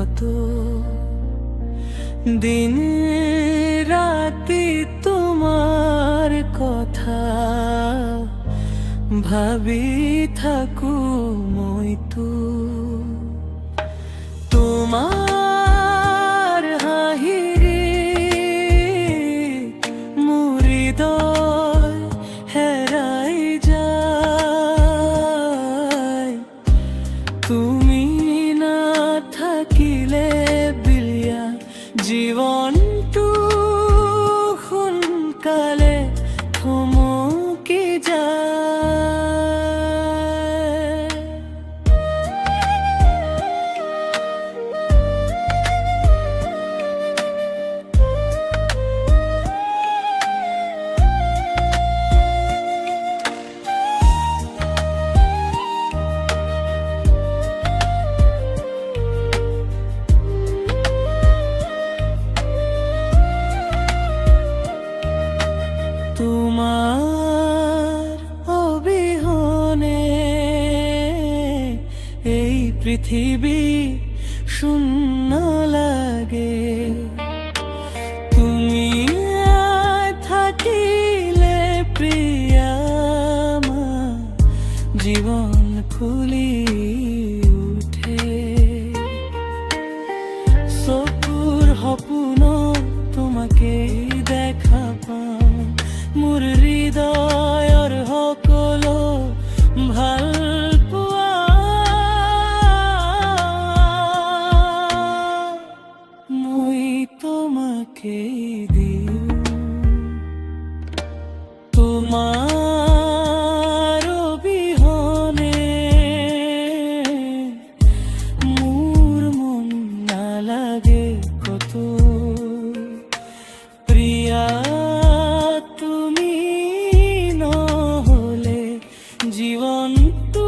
কত দিন রাতি তোমার কথা ভাবি থাকু মই তো তোমার হাহিরে মোর হৃদয় হেরাই যায় তুমি না থাকিলে বিলিয়া জীবনটো সোনকালে থমকি যায়। তোমার অবিহনে এই পৃথিবী শূন্য লাগে তুমি থাকিলে প্রিয়া জীবন খুলি উঠে চকুৰ সপোন তোমাকে দেখা পাওঁ মোৰ হৃদয়ৰ সকলো ভাল পোৱা মই তোমাকে দিওঁ তোমাৰ অবিহনে মোৰ মন নালাগে কত প্রিয়া তুমি নহলে জীবনটো